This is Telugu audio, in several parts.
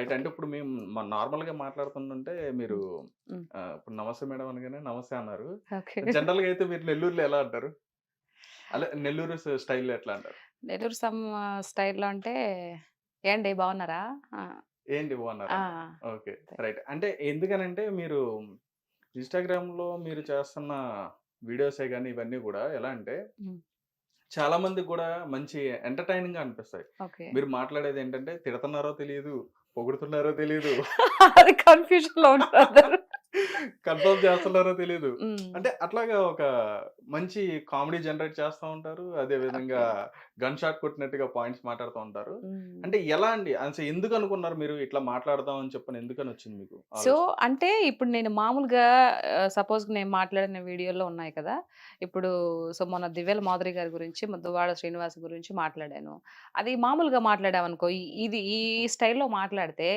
రైట్. అంటే ఇప్పుడు మేము నార్మల్‌గా మాట్లాడుతుంటుంటే మీరు హ్మ్. హ్మ్. ఇప్పుడు నమస్తే మేడం అనగానే నమస్తే అన్నారు. ఓకే. జనరల్‌గా అయితే మీరు నెల్లూరులో ఎలా అంటారు? నెల్లూరు స్టైల్‌లో ఎట్లా అంటారు? నెల్లూరు స్టైల్‌లో అంటే ఏండి బాగున్నారా? ఆ! ఏంటి బాగున్నారా ఆ! అంటారు. ఓకే. అంతే. రైట్. అంటే ఎందుకనంటే మీరు ఇన్‌స్టాగ్రామ్‌లో మీరు చేస్తున్న వీడియోసే గాని ఇవన్నీ గూడా ఎలా అంటే హ్మ్. చాలా మందికి గూడా మంచి ఎంటర్‌టైనింగ్‌గా అనిపిస్తాయి. ఓకే. మీరు మాట్లాడేదేంటంటే తిడతన్నారో తెలీదు, పొగుడుతున్నారో తెలీదు. అది కన్‌ఫ్యూజన్‌లో ఉంటారు అందరూ. కన్ఫర్మ్ చేస్తున్నారో తెలీదు. హ్మ్. అంటే అట్లాగా ఒక మంచి కామెడీ జనరేట్ చేస్తా ఉంటారు. అదే విధంగా ఓకే. గన్ షాట్ కొట్టినట్టుగా పాయింట్స్ మాట్లాడుతూ ఉంటారు. హ్మ్. అంటే ఎలా అండి? అసలు ఎందుకనుకున్నారు మీరు ఇట్లా మాట్లాడదాం అని చెప్పని ఎందుకనొచ్చింది మీకు సో, ఆలోచన? అంటే ఇప్పుడు నేను మామూలుగా సపోజ్ నేను మాట్లాడిన వీడియోలో ఉన్నాయి కదా! ఇప్పుడు మొన్న 'దివ్యల మాధురి' గారి గురించి, దువ్వాడ శ్రీనివాస్ గురించి మాట్లాడాను. అది మామూలుగా మాట్లాడామనుకో ఇది ఈ స్టైల్‌లో మాట్లాడితే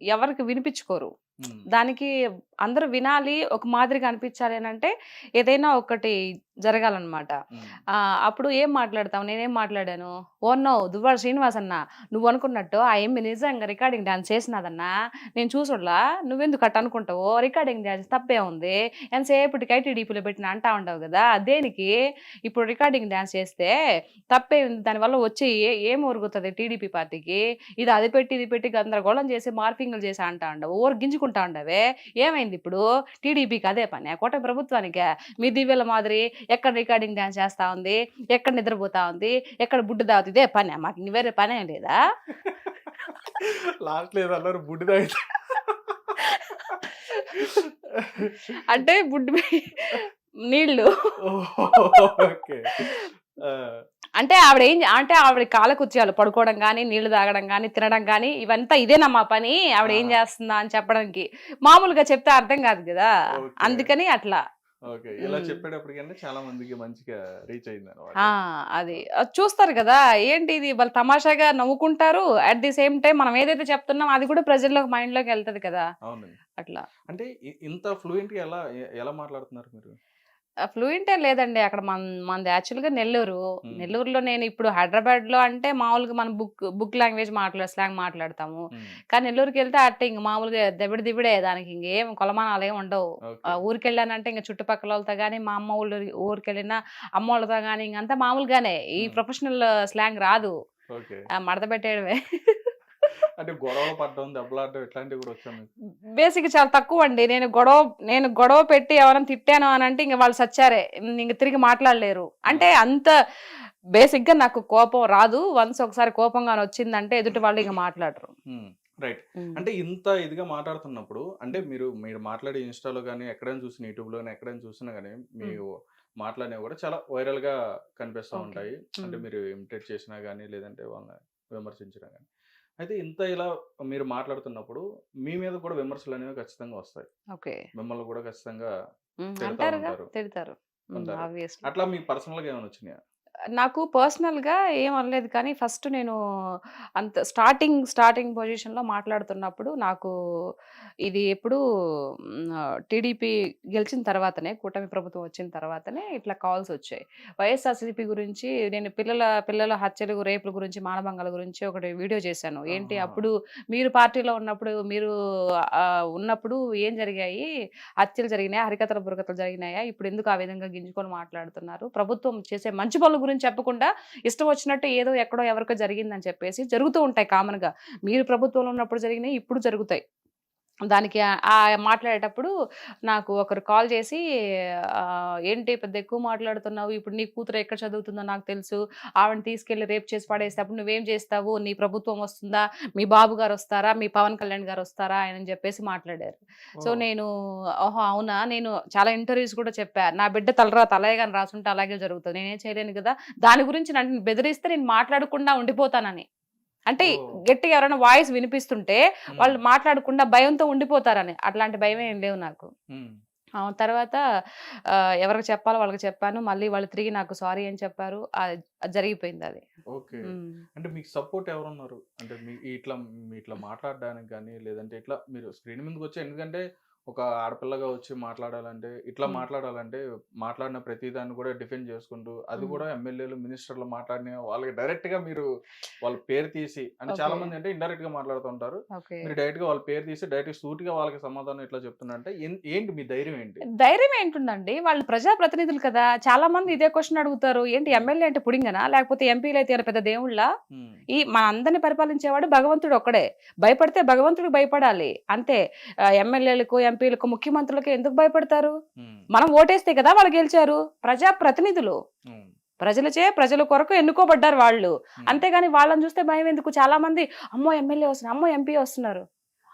ఎవరికి వినిపించుకోరు. హ్మ్. దానికి అందరూ వినాలి, ఒక మాదిరిగా అనిపించాలి అనంటే ఏదైనా ఒకటి జరగాలనమాట. హ్మ్. అప్పుడు ఏం మాట్లాడతాం? నేనేం మాట్లాడాను? "Oh no! దువ్వాడ శ్రీనివాస్ అన్న, నువ్వనుకున్నట్టు ఆ యమ్మి నిజంగా రికార్డింగ్ డాన్స్ చేసినాదన్నా. నేను చూసుండ్లా. నువ్వెందుకు అట్ట అనుకుంటావు? రికార్డింగ్ డాన్స్ తప్పేముంది? ఎంతసేపటికి ఐటీడీపీలో పెట్టిన అంటా ఉండవు గదా! దేనికి? ఇప్పుడు రికార్డింగ్ డాన్స్ చేస్తే తప్పేముంది? దానివల్ల వచ్చి ఏం ఒరుగుతది టీడీపీ పార్టీకి? ఇది అది పెట్టి, ఇది పెట్టి గందరగోళం చేసి, మార్ఫింగ్‌లు చేసి అంటా ఉండవు. ఊరు గింజుకుంటా ఉండవే. ఏమైందిప్పుడు? టీడీపీకి అదే పనా? కూటమి ప్రభుత్వానికా? మీ దివ్యల మాదిరి ఎక్కడ రికార్డింగ్ డాన్స్ చేస్తా ఉంది? ఎక్కడ నిద్రపోతా ఉంది? ఎక్కడ బుడ్డు తాగుతుంది? ఇదే పనా? మాకు ఇంక వేరే పనేం లేదా? లాస్ట్‌లో ఏదో అన్నారు బుడ్డి తాగితే అంటే బుడ్డు నీళ్ళు. ఓకే. ఆ! అంటే అంటే ఆవిడ కాలకృత్యాలు పడుకోవడం గాని, నీళ్లు తాగడం గాని, తినడం గాని ఇవంతా ఇదేనా మా పని? ఆవిడ ఏం ఆహా! చేస్తుందా అని చెప్పడానికి. మామూలుగా చెప్తే అర్థం కాదు గదా! ఓకే. అందుకని అట్లా. ఓకే. ఇలా హ్మ్. చెప్పేటప్పటికన్నా చాలా మందికి మంచిగా రీచ్ అయిందనమాట ఆ! అది. అది. ఓకే. చూస్తారు గదా! ఏంటిది వాళ్ళు తమాషాగా నవ్వుకుంటారు. అట్ ది సేమ్ టైమ్ మనం ఏదైతే చెప్తున్నామో అది కూడా ప్రజల్లోకి మైండ్‌లోకెళ్తది కదా! అవునండి. అట్లా. అంటే ఇంత ఫ్లూయెంట్‌గా ఎలా మాట్లాడుతున్నారు మీరు? ఫ్లూయెంట్ ఏం లేదండి. అక్కడ మనది యాక్చువల్‌గా నెల్లూరు. హ్మ్. నెల్లూరులో నేను ఇప్పుడు హైదరాబాద్‌లో అంటే మామూలుగా మనం బుక్ లాంగ్వేజ్ స్లాంగ్ మాట్లాడతాము. హ్మ్. కానీ నెల్లూరుకెళ్తే అట్టే ఇంక మామూలుగా దబిడి దిబిడే దానికి ఇంగేం కొలమానాలేం ఉండవు. ఓకే. ఊరికెళ్ళానంటే ఇంక చుట్టుపక్కలోళ్ళతో గాని, మా అమ్మ ఊరికెళ్ళినా అమ్మోళ్ళతో గాని ఇంకంతా మామూలుగానే. ఈ హ్మ్. ప్రొఫెషనల్ స్లాంగ్ రాదు. ఓకే. మడత పెట్టేయడమే. అంటే గొడవలు పడడం, దెబ్బలాడడం ఇట్లాంటివి గూడా వచ్చా మీకు? బేసిక్‌గా చాలా తక్కువండి. నేను గొడవ పెట్టి ఎవరైనా తిట్టాను అనంటే ఇంక వాళ్ళు సచ్చారే. ఇంక తిరిగి మాట్లాడలేరు. ఆ! అంటే అంత బేసిక్‌గా నాకు కోపం రాదు. వన్స్ ఒకసారి కోపంగానొచ్చిందంటే ఎదుటి వాళ్ళు ఇంక మాట్లాడరు. హ్మ్. రైట్. హ్మ్. అంటే ఇంత ఇదిగా మాట్లాడుతున్నప్పుడు అంటే హ్మ్. మీరు మాట్లాడే ఇన్‌స్టాలో గాని, ఎక్కడైనా చూసిన యూట్యూబ్‌లో గాని, ఎక్కడైనా చూసినా గాని మీ హ్మ్. మాటలనేవి గూడా చాలా వైరల్‌గా కనిపిస్తా ఓకే. ఉంటాయి. అంటే హ్మ్. మీరు ఇమిటేట్ చేసినా గాని, లేదంటే వాళ్ళని విమర్శించినా గాని. అయితే ఇంత ఇలా మీరు మాట్లాడుతున్నప్పుడు మీ మీద కూడా విమర్శలనేవి ఖచ్చితంగా వస్తాయి. ఓకే. మిమ్మల్ని కూడా ఖచ్చితంగా హ్మ్. తిడతా అంటారుగా. ఉంటారు. తిడతారు. ఉంటారు. ఆబ్వియస్‌లీ. అట్లా మీకు పర్సనల్‌గా ఏమైనా వచ్చినాయా? నాకు పర్సనల్‌గా ఏం అనలేదు కానీ ఫస్ట్ నేను అంత స్టార్టింగ్ పొజిషన్‌లో మాట్లాడుతున్నప్పుడు నాకు ఇది ఎప్పుడు టీడీపీ గెలిచిన తర్వాతనే, కూటమి ప్రభుత్వం వచ్చిన తర్వాతనే ఇట్లా కాల్సొచ్చాయి. వైఎస్ఆర్‌సీపీ గురించి నేను పిల్లల హత్యలు, రేపుల గురించి, మానభంగాల గురించి ఒకటి వీడియో చేశాను. ఏంటి ఆహాహా! అప్పుడు మీరు పార్టీలో ఉన్నప్పుడు ఉన్నప్పుడు ఏం జరిగాయి? హత్యలు జరిగినాయా? హరికథలు, బుర్రకథలు జరిగినాయా? ఇప్పుడెందుకు ఆ విధంగా గింజుకొని మాట్లాడుతున్నారు? ప్రభుత్వం చేసే మంచి పనుల గురించి చెప్పకుండా ఇష్టం వచ్చినట్టు ఏదో ఎక్కడో ఎవరికో జరిగిందని చెప్పేసి జరుగుతూ ఉంటాయి కామన్‌గా. మీరు ప్రభుత్వంలో ఉన్నప్పుడు జరిగినయి ఇప్పుడు జరుగుతాయి. దానికి మాట్లాడేటప్పుడు నాకు ఒకరు కాల్ చేసి "ఏంటి పెద్ద ఎక్కువ మాట్లాడుతున్నావు. ఇప్పుడు నీ కూతురు ఎక్కడ చదువుతుందో నాకు తెలుసు. ఆవిడని తీసుకెళ్ళి రేప్ చేసి పడేస్తే అప్పుడు నువ్వేం చేస్తావు? నీ ప్రభుత్వం వస్తుందా? మీ బాబు గారొస్తారా? మీ పవన్ కళ్యాణ్ గారొస్తారా?" అని చెప్పేసి మాట్లాడారు. సో, ఓహ్! నేను ఓహో! అవునా? నేను చాలా ఇంటర్వ్యూస్ కూడా చెప్పా. నా బిడ్డ తలరాత అలాగే గాని రాసుంటే అలాగే జరుగుతది. నేనేం చేయలేను గదా! దాని గురించి నన్ను బెదిరిస్తే నేను మాట్లాడకుండా ఉండిపోతానని. అంటే ఓహ్! గట్టిగా ఎవరైనా వాయిస్ వినిపిస్తుంటే హ్మ్. వాళ్ళు మాట్లాడకుండా భయంతో ఉండిపోతారని. అట్లాంటి భయమేం లేవు నాకు. హ్మ్. తర్వాత ఎవరికి చెప్పాలో వాళ్ళకి చెప్పాను. మళ్ళీ వాళ్ళు తిరిగి నాకు సారీ అని చెప్పారు. అది జరిగిపోయిందది. ఓకే. హ్మ్. అంటే మీకు సపోర్ట్ ఎవరున్నారు? అంటే మీ ఇట్లా మాట్లాడడానికి గాని, లేదంటే ఇట్లా మీరు స్క్రీన్ మీదకొచ్చి ఎందుకంటే ఒక ఆడపిల్లగా వచ్చి మాట్లాడాలంటే, ఇట్లా హ్మ్. మాట్లాడాలంటే, మాట్లాడిన ప్రతి దాన్ని కూడా డిఫెండ్ చేసుకుంటూ, అది హ్మ్. కూడా ఎమ్మెల్యేలు, మినిస్టర్లు మాట్లాడిన వాళ్ళకి డైరెక్ట్‌గా మీరు వాళ్ళ పేరు తీసి అంటే ఓకే. చాలామంది అంటే ఇండైరెక్ట్‌గా మాట్లాడుతూ ఉంటారు. ఓకే. మీరు డైరెక్ట్‌గా వాళ్ళ పేరు తీసి డైరెక్ట్‌గా సూటిగా వాళ్ళకి సమాధానం ఇట్లా చెప్తున్నారంటే ఏంటి మీ ధైర్యం ఏంటి? ధైర్యం ఏంటుందండి? వాళ్ళు ప్రజాప్రతినిధులు కదా! చాలా మంది ఇదే క్వెషన్ అడుగుతారు. ఏంటి హ్మ్. ఎమ్మెల్యే అంటే పుడింగనా? లేకపోతే ఎంపీలైతే ఏమైనా పెద్ద దేవుళ్ళా? హ్మ్. మనందరిని పరిపాలించేవాడు భగవంతుడు ఒక్కడే. భయపడితే భగవంతుడికి భయపడాలి. అంతే. ఎమ్మెల్యేలకు, ఎంపీలకు, ముఖ్యమంత్రులకు ఎందుకు భయపడతారు? హ్మ్. మనం ఓటేస్తే కదా వాళ్ళు గెలిచారు. ప్రజాప్రతినిధులు. హ్మ్. ప్రజలచే ప్రజల కొరకు ఎన్నుకోబడ్డారు వాళ్ళు. హ్మ్. అంతేగాని వాళ్ళని చూస్తే భయం ఎందుకు? చాలా మంది అమ్మో! ఎమ్మెల్యే వస్తున్నారు. అమ్మో! ఎంపీ వస్తున్నారు.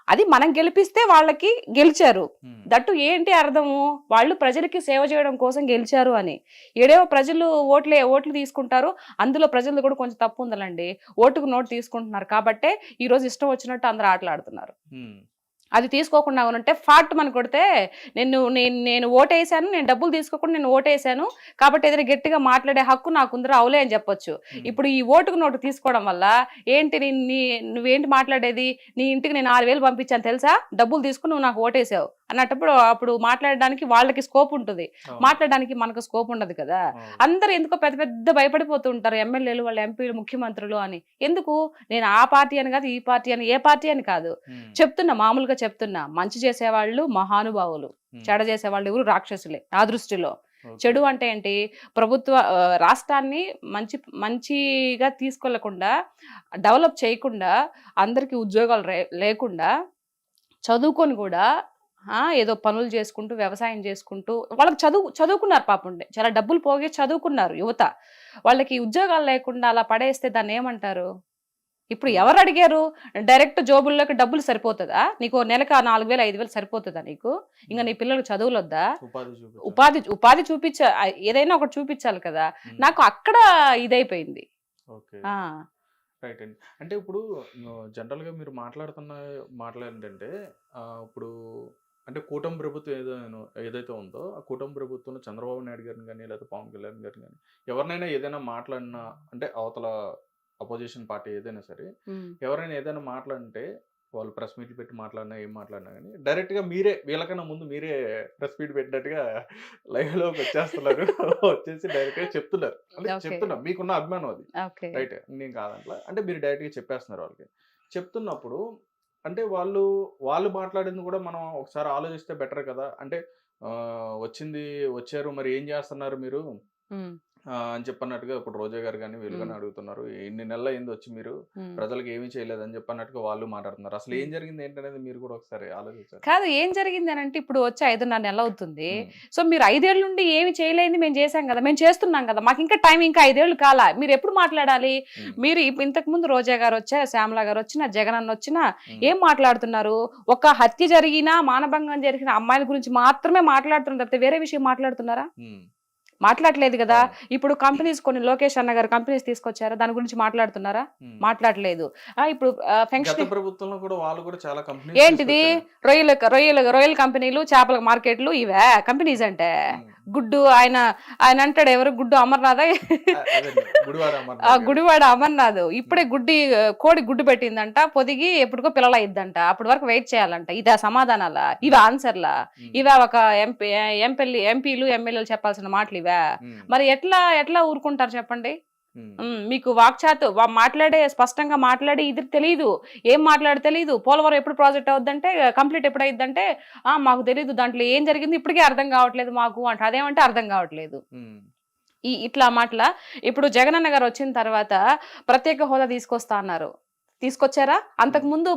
అది మనం గెలిపిస్తే వాళ్ళకి గెలిచారు. హ్మ్. దట్టు ఏంటి అర్థము? వాళ్ళు ప్రజలకి సేవ చేయడం కోసం గెలిచారు అని. ఈడేమో ప్రజలు ఓట్లు తీసుకుంటారు. అందులో ప్రజలది కూడా కొంచెం తప్పు ఉందిలెండి. ఓటుకు నోటు తీసుకుంటున్నారు కాబట్టే ఈరోజు ఇష్టం వచ్చినట్టు అందరూ ఆటలాడుతున్నారు. హ్మ్. అది తీసుకోకుండా ఉంటే ఫాట్టుమని కొడితే నేను ఓటేసాను. నేను డబ్బులు తీసుకోకుండా నేను ఓటేసాను. కాబట్టి ఏదైనా గట్టిగా మాట్లాడే హక్కు నాకుందిరా అవులే అని చెప్పొచ్చు. హ్మ్. ఇప్పుడు ఈ ఓటుకు నోటు తీసుకోవడం వల్ల ఏంటి నువ్వేంటి మాట్లాడేది? నీ ఇంటికి నేను 6,000 పంపించాను తెలుసా? డబ్బులు తీసుకొని నువ్వు నాకు ఓటేసావు అన్నప్పుడు అప్పుడు మాట్లాడడానికి వాళ్ళకి స్కోప్ ఉంటది. అవును. మాట్లాడడానికి మనకు స్కోప్ ఉండదు కదా! అవును. అందరూ ఎందుకో పెద్ద పెద్ద భయపడిపోతూ ఉంటారు. ఎమ్మెల్యేలు, వాళ్ళ ఎంపీలు, ముఖ్యమంత్రులు అని. ఎందుకు? నేను ఆ పార్టీ అని కాదు, ఈ పార్టీ అని, ఏ పార్టీ అని కాదు. హ్మ్. మామూలుగా చెప్తున్నా. మంచి చేసేవాళ్ళు మహానుభావులు. హ్మ్. చెడ చేసేవాళ్ళు ఎవరు రాక్షసులే నా దృష్టిలో. ఓకే. చెడు అంటే ఏంటి? రాష్ట్రాన్ని మంచిగా తీసుకెళ్లకుండా, డెవలప్ చేయకుండా, అందరికి ఉద్యోగాలు లేకుండా, చదువుకొని కూడా ఏదో పనులు చేసుకుంటూ, వ్యవసాయం చేసుకుంటూ వాళ్ళకి చదువుకున్నారు పాపం. చాలా డబ్బులు పోగే చదువుకున్నారు యువత. వాళ్ళకి ఉద్యోగాలు లేకుండా అలా పడేస్తే దాన్నేమంటారు? ఇప్పుడు హ్మ్. ఎవరు అడిగారు? డైరెక్ట్ జోబుల్లోకి డబ్బులు సరిపోతదా? నీకు నెలకి 4,000, 5,000 సరిపోతదా నీకు? ఇంక హ్మ్. నీ పిల్లలకి చదువులొద్దా? ఉపాధి చూపించాలి. ఉపాధి ఏదైనా ఒకటి చూపించాలి కదా! హ్మ్. నాకు అక్కడ ఇదైపోయింది. ఓకే. ఆ! రైట్ అండి. అంటే ఇప్పుడు జనరల్‌గా మీరు మాట్లాడుతున్న మాటలేంటంటే ఇప్పుడు అంటే కూటమి ప్రభుత్వం ఏదైతే ఉందో, ఆ కూటమి ప్రభుత్వంలో చంద్రబాబు నాయుడు గారిని గాని, లేదా పవన్ కళ్యాణ్ గారిని గాని, ఎవరినైనా ఏదైనా మాట్లాడినా అంటే అవతల అపోజిషన్ పార్టీ ఏదైనా సరే, హ్మ్. ఎవరైనా ఏదైనా మాట్లాడంటే వాళ్ళు ప్రెస్ మీట్లు పెట్టి మాట్లాడినా, ఏం మాట్లాడినా గాని డైరెక్ట్‌గా మీరే వీళ్ళకన్నా ముందు మీరే ప్రెస్ మీట్ పెట్టినట్టుగా లైవ్‌లోకి వచ్చేస్తున్నారు. వచ్చేసి డైరెక్ట్‌గా చెప్తున్నారు. అంటే ఓకే. చెప్తున్నా మీకున్న అభిమానం అది. ఓకే. రైట్. నేను కాదంట్లా. అంటే మీరు డైరెక్ట్‌గా చెప్పేస్తున్నారు వాళ్ళకి. చెప్తున్నప్పుడు అంటే వాళ్ళు మాట్లాడింది కూడా మనం ఒకసారి ఆలోచిస్తే బెటర్ కదా! అంటే వచ్చారు మరి ఏం చేస్తున్నారు మీరు? హ్మ్. అని చెప్పన్నట్టుగా ఇప్పుడు రోజా గారు గాని, వీళ్ళు హ్మ్. గాని అడుగుతున్నారు. ఇన్ని నెలలయింది వచ్చి మీరు హ్మ్. ప్రజలకి ఏమీ చేయలేదని చెప్పన్నట్టుగా వాళ్ళు మాట్లాడుతున్నారు. అసలు హ్మ్. ఏం జరిగింది ఏంటనేది మీరు కూడా ఒకసారి ఆలోచించాలి. కాదు ఏం జరిగిందనంటే ఇప్పుడు వచ్చి 5.5 నెలలవుతుంది. హ్మ్. సో, మీరు 5 ఏళ్ల నుండి ఏమి చేయలేనిది మేము చేసాం గదా! మేము చేస్తున్నాం గదా! మాకింకా టైం ఇంకా 5 ఏళ్ళు కాలా. మీరెప్పుడు మాట్లాడాలి? హ్మ్. మీరు ఇంతకుముందు రోజా గారొచ్చారు, శ్యామల గారొచ్చినా, జగనన్నొచ్చినా హ్మ్. ఏం మాట్లాడుతున్నారు? ఒక హత్య జరిగినా, మానభంగం జరిగిన అమ్మాయిల గురించి మాత్రమే మాట్లాడుతున్నారు తప్పితే వేరే విషయం మాట్లాడుతున్నారా? హ్మ్. మాట్లాడట్లేదు గదా! అవును. ఇప్పుడు కొన్ని లోకేష్ అన్న గారు కంపెనీస్ తీసుకొచ్చారా? దాని గురించి మాట్లాడుతున్నారా? హ్మ్. మాట్లాడట్లేదు. ఇప్పుడు గత ఫంక్షన్ ప్రభుత్వంలో కూడా వాళ్ళు కూడా చాలా కంపెనీస్ ఏంటిది? తీసుకొచ్చారండి. రొయ్యల కంపెనీలు, చేపల మార్కెట్లు ఇవా కంపెనీస్ అంటే? హ్మ్. గుడ్డు ఆయన అంటాడు ఎవరు? గుడ్డు అమర్‌నాథా? అదండి. గుడివాడ అమర్నాథ్ గారు. గుడివాడ అమర్‌నాథ్. ఇప్పుడే హ్మ్. కోడి గుడ్డు పెట్టిందంట. పొదిగి ఎప్పటికో పిల్లలయిద్దంట. అప్పటి వరకు వెయిట్ చేయాలంట. ఇదా సమాధానాలా? ఇవా హ్మ్. ఆన్సర్‌లా? హ్మ్. ఇవా ఒక ఎంపీలు, ఎమ్మెల్యేలు చెప్పాల్సిన మాటలివా? హ్మ్. మరి ఎట్లా ఊరుకుంటారు చెప్పండి? హ్మ్. మీకు మాట్లాడే స్పష్టంగా మాట్లాడి ఇది తెలీదు. ఏం మాట్లాడో తెలీదు. పోలవరం ఎప్పుడు ప్రాజెక్ట్ అవుద్దంటే, కంప్లీట్ ఎప్పుడయిద్దంటే, మాకు తెలీదు. దాంట్లో ఏం జరిగింది ఇప్పటికే అర్థం కావట్లేదు మాకు అంట. అదేమంటే అర్థం కావట్లేదు. హ్మ్. ఇట్లా ఇప్పుడు జగనన్న గారు వచ్చిన తర్వాత ప్రత్యేక హోదా తీసుకొస్తా అన్నారు. తీసుకొచ్చారా? హ్మ్. అంతకుముందు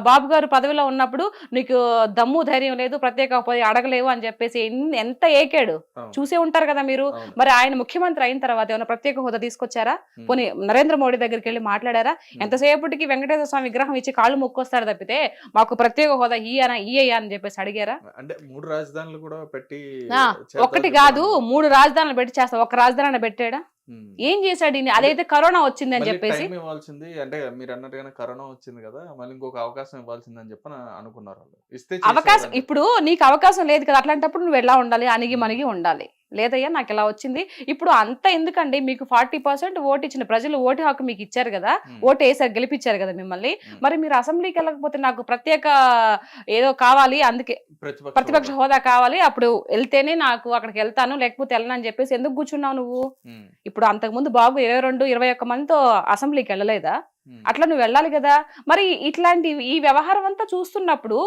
బాబు గారు పదవిలో ఉన్నప్పుడు నీకు దమ్ము ధైర్యం లేదు, ప్రత్యేక హోదా అడగలేవు అని చెప్పేసి ఎంత ఏకాడు. అవును. చూసే ఉంటారు కదా మీరు. అవును. మరి ఆయన ముఖ్యమంత్రి అయిన తర్వాత ఏమైనా ప్రత్యేక హోదా తీసుకొచ్చారా? హ్మ్. పోనీ నరేంద్ర మోడీ దగ్గరికి వెళ్ళి మాట్లాడారా? హ్మ్. ఎంతసేపటికి వెంకటేశ్వర స్వామి విగ్రహం ఇచ్చి కాళ్ళు మొక్కొస్తారు తప్పితే మాకు ప్రత్యేక హోదా ఇయ్యయ్యా అని చెప్పేసి అడిగారా? అంటే 3 రాజధానులు కూడా పెట్టి ఆ! చేద్దామని ఒక్కటి కాదు చెప్పారన్నారు. 3 రాజధానులు పెట్టి చేస్తా. ఒక్క రాజధాని పెట్టాడా? హ్మ్. ఏం చేశాడు ఈయన? అంటే అదైతే కరోనా వచ్చిందని మళ్ళీ చెప్పేసి టైం ఇవ్వాల్సింది అంటే మీరన్నట్టుగానే కరోనా వచ్చింది కదా! మళ్ళీ ఇంకొక అవకాశం ఇవ్వాల్సిందని చెప్పని అనుకున్నారు వాళ్ళు. ఇస్తే చేసేవారని చెప్పి. ఇప్పుడు నీకు అవకాశం లేదు కదా! అట్లాంటప్పుడు నువ్వు ఎలా ఉండాలి? అణిగి హ్మ్. మణిగి ఉండాలి. లేదయ్యా నాకు ఇలా వచ్చింది. ఇప్పుడు అంత ఎందుకండి, మీకు 40% ఓటు ఇచ్చిన ప్రజలు ఓటు హక్కు మీకు ఇచ్చారు కదా, ఓటు వేసారు, గెలిపించారు కదా మిమ్మల్ని. మరి మీరు అసెంబ్లీకి వెళ్ళకపోతే నాకు ప్రత్యేక ఏదో కావాలి, అందుకే ప్రతిపక్ష హోదా కావాలి, అప్పుడు వెళ్తేనే నాకు అక్కడికి వెళ్తాను, లేకపోతే వెళ్ళను అని చెప్పేసి ఎందుకు కూర్చున్నావు నువ్వు? ఇప్పుడు అంతకుముందు బాబు 22-21 మందితో అసెంబ్లీకి వెళ్ళలేదా? అట్లా నువ్వు వెళ్ళాలి కదా. మరి ఇట్లాంటి ఈ వ్యవహారం అంతా చూస్తున్నప్పుడు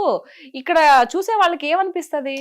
ఇక్కడ చూసే వాళ్ళకి ఏమనిపిస్తది?